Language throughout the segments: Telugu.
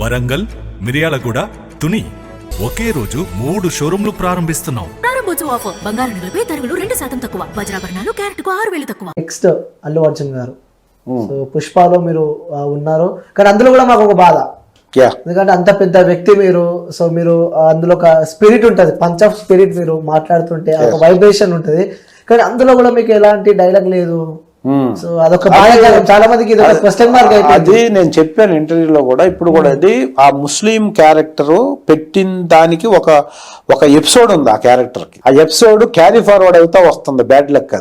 వరంగల్, మిర్యాలగూడ, తుని ఒకే రోజు 3 షోరూంలు ప్రారంభిస్తున్నాం. ప్రారంభోత్సవ ఆఫర్ బంగారు నగలపై తరుగులు 2% తక్కువ, వజ్రాభరణాలు క్యారెట్కు 6,000 తక్కువ. నెక్స్ట్ అల్లు అర్జున్ గారు. సో పుష్పలో మీరు ఉన్నారు, కానీ అందులో కూడా మాకు ఒక బాధ, ఎందుకంటే అంత పెద్ద వ్యక్తి మీరు. సో మీరు అందులో ఒక స్పిరిట్ ఉంటుంది, పంచ్ ఆఫ్ స్పిరిట్, మీరు మాట్లాడుతుంటే ఒక వైబ్రేషన్ ఉంటుంది, కానీ అందులో కూడా మీకు ఎలాంటి డైలాగ్ లేదు. సో అదొక చాలా మందికి క్వశ్చన్ మార్క్ అయితే. అది నేను చెప్పాను ఇంటర్వ్యూలో కూడా, ఇప్పుడు కూడా అది ఆ ముస్లిం క్యారెక్టర్ పెట్టిన దానికి ఒక ఎపిసోడ్ ఉంది. ఆ క్యారెక్టర్ కి ఆ ఎపిసోడ్ క్యారీ ఫార్వర్డ్ అవుతా వస్తుంది, బ్యాడ్ లక్.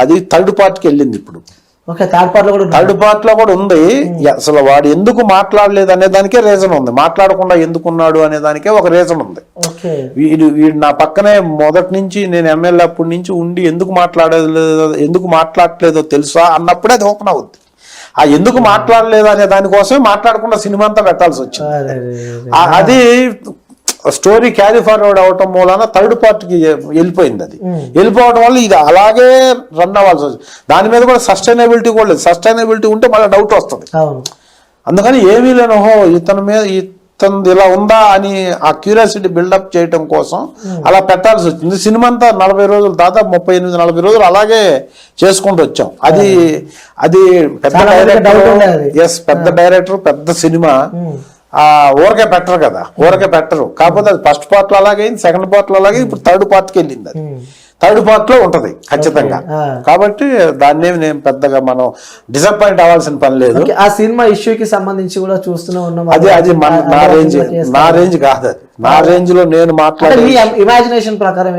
అది థర్డ్ పార్ట్ కి వెళ్ళింది. ఇప్పుడు థర్డ్ పార్ట్ లో కూడా ఉంది. అసలు వాడు ఎందుకు మాట్లాడలేదు అనే దానికే రీజన్ ఉంది, మాట్లాడకుండా ఎందుకున్నాడు అనే దానికే ఒక రీజన్ ఉంది. వీడు నా పక్కనే మొదటి నుంచి, నేను ఎమ్మెల్యే అప్పటి నుంచి ఉండి ఎందుకు మాట్లాడలేదో తెలుసా అన్నప్పుడే అది ఓపెన్ అవుద్ది. ఆ ఎందుకు మాట్లాడలేదు అనే దానికోసమే మాట్లాడకుండా సినిమా అంతా పెట్టాల్సి వచ్చింది. అది స్టోరీ క్యారీ ఫార్వర్డ్ అవటం మూలాన థర్డ్ పార్ట్కి వెళ్ళిపోయింది. అది వెళ్ళిపోవడం వల్ల ఇది అలాగే రన్ అవ్వాల్సి వచ్చింది. దాని మీద కూడా సస్టైనబిలిటీ కూడా లేదు. సస్టైనబిలిటీ ఉంటే మళ్ళీ డౌట్ వస్తుంది. అందుకని ఏమీ లేనోహో ఇతను ఇలా ఉందా అని ఆ క్యూరియాసిటీ బిల్డప్ చేయటం కోసం అలా పెట్టాల్సి వచ్చింది. సినిమా అంతా 40 రోజులు, దాదాపు 38-40 రోజులు అలాగే చేసుకుంటూ వచ్చాం. అది పెద్ద డైరెక్టర్, పెద్ద డైరెక్టర్, పెద్ద సినిమా. ఊరకే పెట్టరు. కాకపోతే అది ఫస్ట్ పార్ట్ లో అలాగే, సెకండ్ పార్ట్ లో అలాగే, ఇప్పుడు థర్డ్ పార్ట్ కి వెళ్ళింది. అది థర్డ్ పార్ట్ లో ఉంటది ఖచ్చితంగా. కాబట్టి దాన్ని నేను పెద్దగా మనం డిసప్పాయింట్ అవ్వాల్సిన పని లేదు. ఆ సినిమా ఇష్యూకి సంబంధించి కూడా చూస్తూనే ఉన్నాం. అది నా రేంజ్ కాదు. అది నా రేంజ్ లో నేను మాట్లాడే ఇమాజినేషన్ ప్రకారం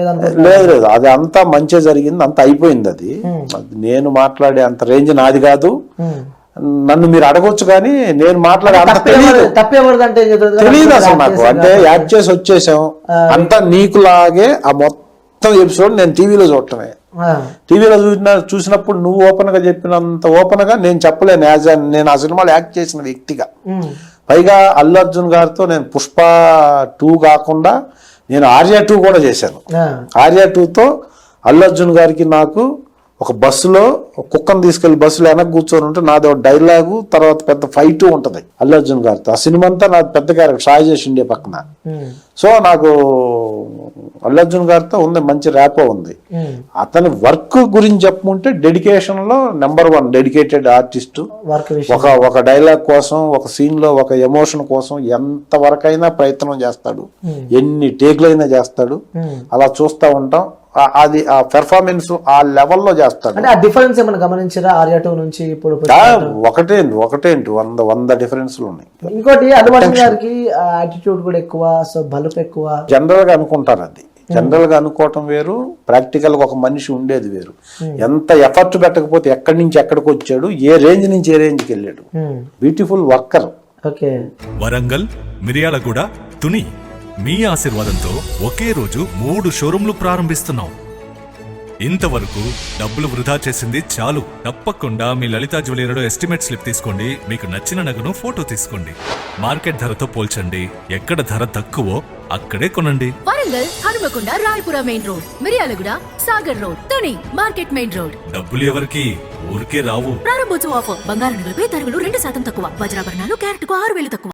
లేదు. అది అంతా మంచిగా జరిగింది, అంత అయిపోయింది. అది నేను మాట్లాడే అంత రేంజ్ నాది కాదు. నన్ను మీరు అడగొచ్చు, కానీ నేను మాట్లాడే అంత తెలియదు అసలు నాకు. అంటే యాక్ట్ చేసి వచ్చేసాం అంతా నీకులాగే. ఆ మొత్తం ఎపిసోడ్ నేను టీవీలో చూడటమే. టీవీలో చూసినప్పుడు నువ్వు ఓపెన్ గా చెప్పినంత ఓపెన్ గా నేను చెప్పలేను. నేను ఆ సినిమాలో యాక్ట్ చేసిన వ్యక్తిగా. పైగా అల్లు అర్జున్ గారితో నేను పుష్ప 2 కాకుండా నేను ఆర్య 2 కూడా చేశాను. ఆర్య 2తో అల్లు అర్జున్ గారికి నాకు ఒక బస్సులో కుక్కను తీసుకెళ్లి బస్సులో వెనక్కి కూర్చొని ఉంటే నాది ఒక డైలాగు, తర్వాత పెద్ద ఫైట్ ఉంటది అల్లు అర్జున్ గారితో. ఆ సినిమా అంతా నాది పెద్ద క్యారెక్టర్, సాయి ఇండియా పక్కన. సో నాకు అల్లు అర్జున్ గారితో ఉంది, మంచి ర్యాపో ఉంది. అతని వర్క్ గురించి చెప్పుకుంటే డెడికేషన్ లో నెంబర్ 1 డెడికేటెడ్ ఆర్టిస్ట్. ఒక డైలాగ్ కోసం, ఒక సీన్ లో ఒక ఎమోషన్ కోసం ఎంత వరకైనా ప్రయత్నం చేస్తాడు, ఎన్ని టేక్లైనా చేస్తాడు. అలా చూస్తూ ఉంటాం. అది ఆ పెర్ఫార్మెన్స్ ఆ లెవెల్లో చేస్తాడు. అంటే ఆ డిఫరెన్స్ ఏమైనా గమనించారా ఆర్య 2 నుంచి ఇప్పుడు? ఒకటేంటి 100 డిఫరెన్స్లు ఉన్నాయి. ఇంకోటి అల్లు అర్జున్ గారికి యాటిట్యూడ్ కూడా ఎక్కువ, సో బలుపు ఎక్కువ. జనరల్ గా అనుకుంటారు. అది జనరల్ గా అనుకోవటం వేరు, ప్రాక్టికల్ గా ఒక మనిషి ఉండేది వేరు. ఎంత ఎఫర్ట్ పెట్టకపోతే ఎక్కడి నుంచి ఎక్కడికి వచ్చాడు, ఏ రేంజ్ నుంచి ఏ రేంజ్కి వెళ్ళాడు. Beautiful worker. వరంగల్, మిర్యాలగూడ, తుని మీ ఆశీర్వాదంతో ఒకే రోజు 3 షోరూంలు ప్రారంభిస్తున్నాం. ఇంతవరకు డబ్బులు వృధా చేసింది చాలు. తప్పకుండా మీ లలిత జ్యువెలరీలో ఎస్టిమేట్ స్లిప్ తీసుకోండి. మీకు నచ్చిన నగను ఫోటో తీసుకోండి. మార్కెట్ ధరతో పోల్చండి. ఎక్కడ ధర తక్కువో అక్కడే కొనండి. Warangal, Hanumakonda, Rayapura main road, Miryalaguda, Sagar road, Tuni market main road. డబ్బులు ఎవరికి ఊరికే రావు. ప్రారంభోత్సవ ఆఫర్ బంగారు నగలపై తరుగులు 2% తక్కువ, వజ్రాభరణాలు క్యారెట్కు 6,000 తక్కువ.